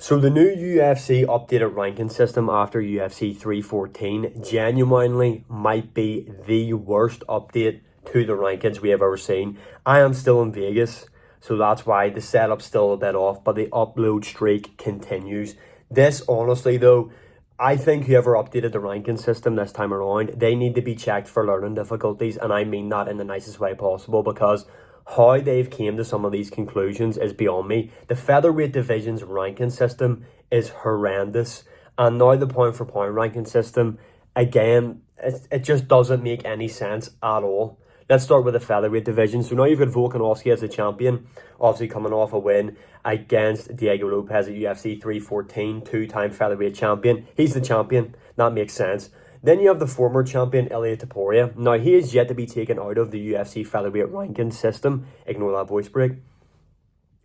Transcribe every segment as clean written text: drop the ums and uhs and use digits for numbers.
So the new UFC updated ranking system after UFC 314 genuinely might be the worst update to the rankings we have ever seen. I am still in Vegas, so that's why the setup's still a bit off, but the upload streak continues. This, honestly though, I think whoever updated the ranking system this time around, they need to be checked for learning difficulties, and I mean that in the nicest way possible, because how they've came to some of these conclusions is beyond me. The featherweight division's ranking system is horrendous, and now the point for point ranking system, again, it just doesn't make any sense at all. Let's start with the featherweight division. So now you've got Volkanovski as the champion, obviously coming off a win against Diego Lopez at UFC 314, two-time featherweight champion. He's the champion. That makes sense. Then you have the former champion, Ilia Topuria. Now, he is yet to be taken out of the UFC featherweight ranking system. Ignore that voice break.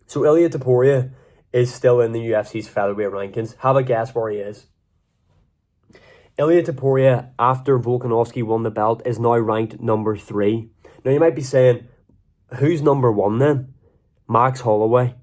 So Ilia Topuria is still in the UFC's featherweight rankings. Have a guess where he is. Ilia Topuria, after Volkanovski won the belt, is now ranked number 3. Now, you might be saying, who's number 1 then? Max Holloway.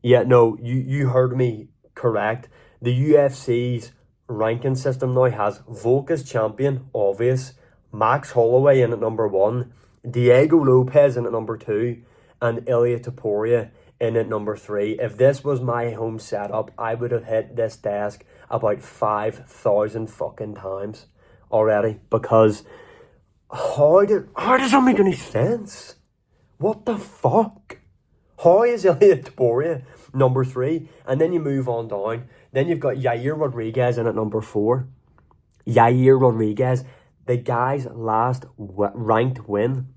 Yeah, no, you heard me correct. The UFC's ranking system now has Volk as champion, obvious, Max Holloway in at number 1, Diego Lopez in at number 2, and Ilia Topuria in at number 3. If this was my home setup, I would have hit this desk about 5,000 fucking times already, because how does that make any sense? What the fuck? How is Ilia Topuria number 3? And then you move on down. Then you've got Yair Rodriguez in at number 4. Yair Rodriguez, the guy's last ranked win.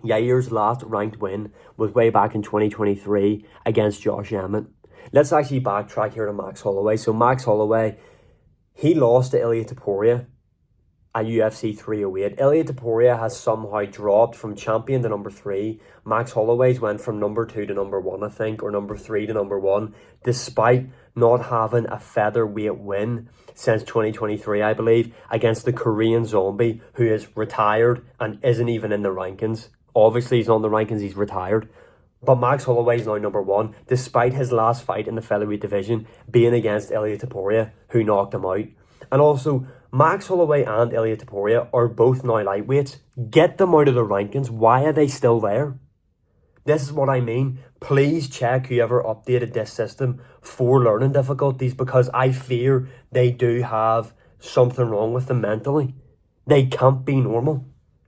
Yair's last ranked win was way back in 2023 against Josh Emmett. Let's actually backtrack here to Max Holloway. So Max Holloway, he lost to Ilia Topuria at UFC 308. Ilia Topuria has somehow dropped from champion to number 3. Max Holloway's went from number 2 to number 1, I think, or number 3 to number 1, despite not having a featherweight win since 2023, I believe, against the Korean Zombie, who is retired and isn't even in the rankings. Obviously, he's not in the rankings, he's retired. But Max Holloway is now number 1, despite his last fight in the featherweight division being against Ilia Topuria, who knocked him out. And also, Max Holloway and Ilia Topuria are both now lightweights. Get them out of the rankings. Why are they still there? This is what I mean. Please check whoever updated this system for learning difficulties, because I fear they do have something wrong with them mentally. They can't be normal.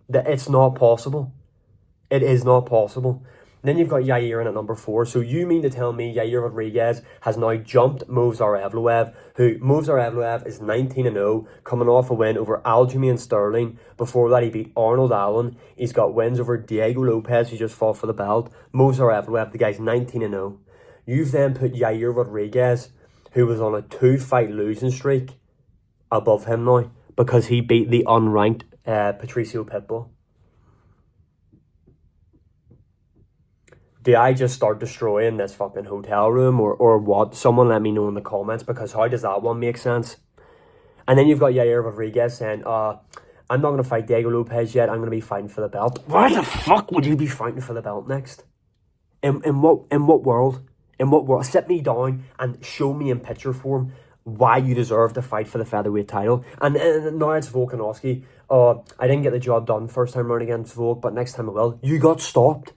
It's not possible. It is not possible. Then you've got Yair in at number 4. So you mean to tell me Yair Rodriguez has now jumped Movsar Evloev, who Movsar Evloev is 19-0, coming off a win over Aljamain Sterling. Before that, he beat Arnold Allen. He's got wins over Diego Lopez, who just fought for the belt. Movsar Evloev, the guy's 19-0. You've then put Yair Rodriguez, who was on a 2-fight losing streak, above him now, because he beat the unranked Patricio Pitbull. Do I just start destroying this fucking hotel room or what? Someone let me know in the comments, because how does that one make sense? And then you've got Yair Rodriguez saying, I'm not going to fight Diego Lopez yet. I'm going to be fighting for the belt. Why the fuck would you be fighting for the belt next? In what world? In what world? Sit me down and show me in picture form why you deserve to fight for the featherweight title. And now it's Volkanovski. I didn't get the job done first time around against Volk, but next time I will. You got stopped.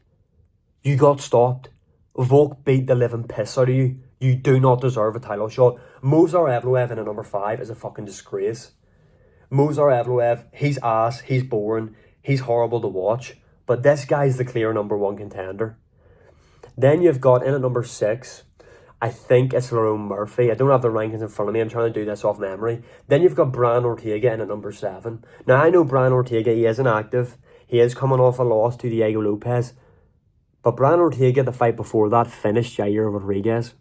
You got stopped. Volk beat the living piss out of you. You do not deserve a title shot. Movsar Evloev in at number 5 is a fucking disgrace. Movsar Evloev, he's ass, he's boring, he's horrible to watch. But this guy's the clear number 1 contender. Then you've got in at number 6, I think it's Lerone Murphy. I don't have the rankings in front of me. I'm trying to do this off memory. Then you've got Brian Ortega in at number 7. Now, I know Brian Ortega, he isn't active. He is coming off a loss to Diego Lopez. But Brian Ortega, the fight before that, finished Yair Rodriguez.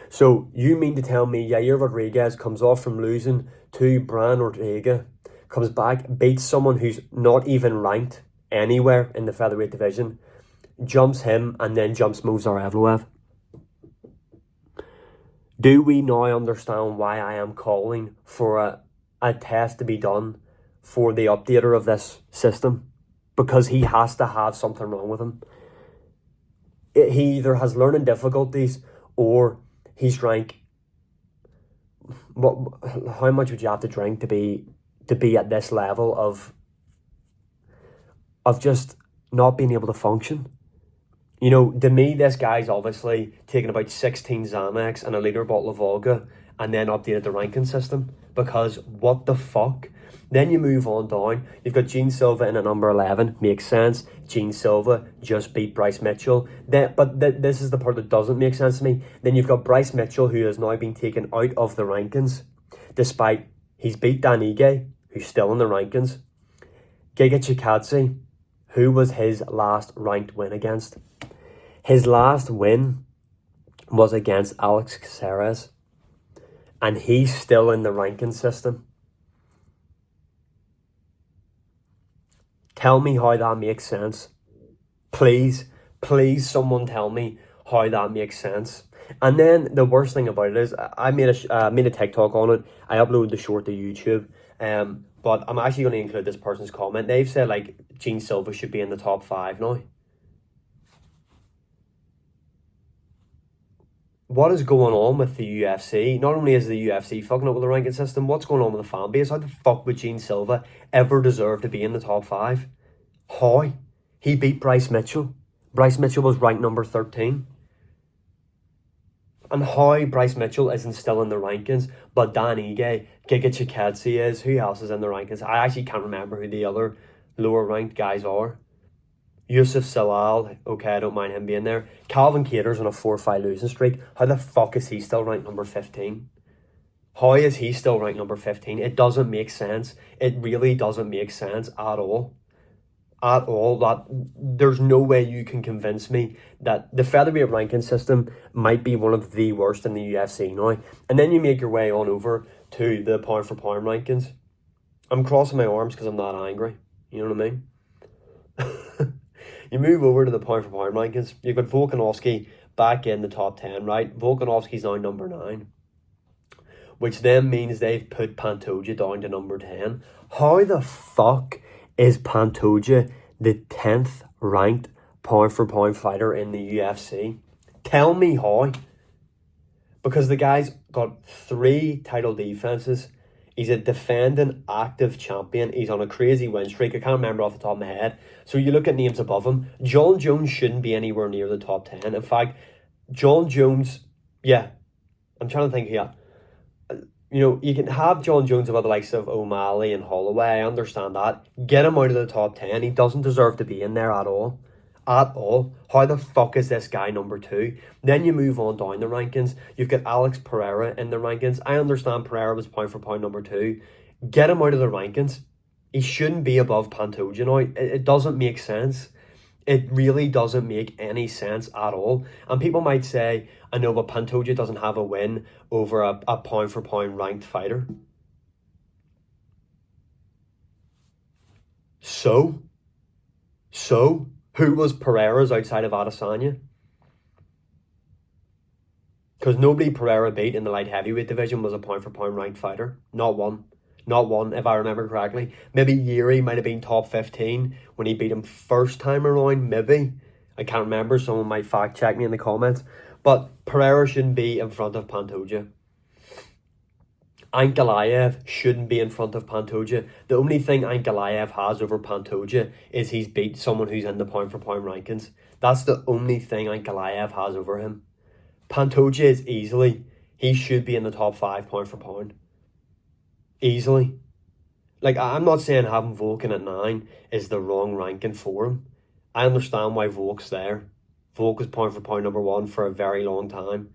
So you mean to tell me Yair Rodriguez comes off from losing to Brian Ortega, comes back, beats someone who's not even ranked anywhere in the featherweight division, jumps him, and then jumps Movsar Evloev? Do we now understand why I am calling for a test to be done for the updater of this system? Because he has to have something wrong with him. He either has learning difficulties or he's ranked. What? How much would you have to drink to be at this level of just not being able to function? You know, to me, this guy's obviously taken about 16 Xanax and a litre bottle of vodka and then updated the ranking system, because what the fuck? Then you move on down. You've got Gene Silva in at number 11. Makes sense. Gene Silva just beat Bryce Mitchell. This is the part that doesn't make sense to me. Then you've got Bryce Mitchell, who has now been taken out of the rankings, despite he's beat Dan Ige, who's still in the rankings. Giga Chikadze, who was his last ranked win against? His last win was against Alex Caceres, and he's still in the ranking system. Tell me how that makes sense. Please, please, someone tell me how that makes sense. And then the worst thing about it is, I made a TikTok on it. I uploaded the short to YouTube. But I'm actually going to include this person's comment. They've said like Gene Silva should be in the top 5 now. What is going on with the UFC? Not only is the UFC fucking up with the ranking system, what's going on with the fan base? How the fuck would Gene Silva ever deserve to be in the top 5? How? He beat Bryce Mitchell. Bryce Mitchell was ranked number 13. And how Bryce Mitchell isn't still in the rankings, but Dan Ige, Giga Chikadze is. Who else is in the rankings? I actually can't remember who the other lower ranked guys are. Yusuf Salal, okay, I don't mind him being there. Calvin Cater's on a 4-5 losing streak. How the fuck is he still ranked number 15? How is he still ranked number 15? It doesn't make sense. It really doesn't make sense at all. At all. That there's no way you can convince me that the featherweight ranking system might be one of the worst in the UFC now. And then you make your way on over to the pound for pound rankings. I'm crossing my arms because I'm not angry. You know what I mean? You move over to the pound for pound rankings. You've got Volkanovski back in the top 10, right? Volkanovski's now number 9, which then means they've put Pantoja down to number 10. How the fuck is Pantoja the 10th ranked pound for pound fighter in the UFC? Tell me how. Because the guy's got 3 title defenses. He's a defending active champion. He's on a crazy win streak. I can't remember off the top of my head. So you look at names above him. John Jones shouldn't be anywhere near the top 10. In fact, John Jones, yeah, I'm trying to think here. You know, you can have John Jones above the likes of O'Malley and Holloway. I understand that. Get him out of the top 10. He doesn't deserve to be in there at all. At all. How the fuck is this guy number 2? Then you move on down the rankings. You've got Alex Pereira in the rankings. I understand Pereira was pound for pound number 2. Get him out of the rankings. He shouldn't be above Pantoja now. It doesn't make sense. It really doesn't make any sense at all. And people might say, I know, but Pantoja doesn't have a win over a pound for pound ranked fighter. So, who was Pereira's outside of Adesanya? Because nobody Pereira beat in the light heavyweight division was a pound for pound ranked fighter. Not one. Not one, if I remember correctly. Maybe Yuri might have been top 15 when he beat him first time around, maybe. I can't remember. Someone might fact check me in the comments. But Pereira shouldn't be in front of Pantoja. Ankalaev shouldn't be in front of Pantoja. The only thing Ankalaev has over Pantoja is he's beat someone who's in the pound for pound rankings. That's the only thing Ankalaev has over him. Pantoja is easily, he should be in the top 5 pound for pound. Easily. Like, I'm not saying having Volkan at 9 is the wrong ranking for him. I understand why Volk's there. Volk was pound for pound number 1 for a very long time.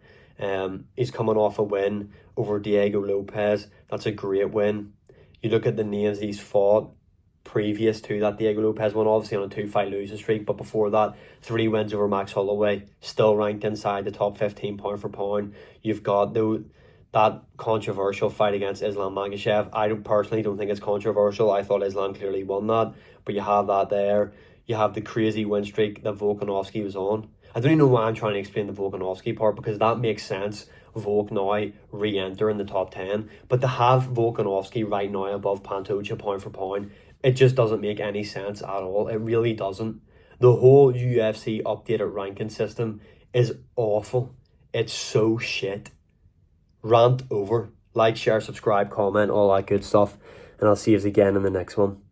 He's coming off a win over Diego Lopez. That's a great win. You look at the names he's fought previous to that Diego Lopez one, obviously on a 2-fight losing streak, but before that, 3 wins over Max Holloway, still ranked inside the top 15 pound for pound. You've got that controversial fight against Islam Makhachev. I personally don't think it's controversial. I thought Islam clearly won that, but you have that there. You have the crazy win streak that Volkanovski was on. I don't even know why I'm trying to explain the Volkanovski part, because that makes sense. Volk now re-enter in the top 10. But to have Volkanovski right now above Pantoja pound for pound, it just doesn't make any sense at all. It really doesn't. The whole UFC updated ranking system is awful. It's so shit. Rant over. Like, share, subscribe, comment, all that good stuff. And I'll see you again in the next one.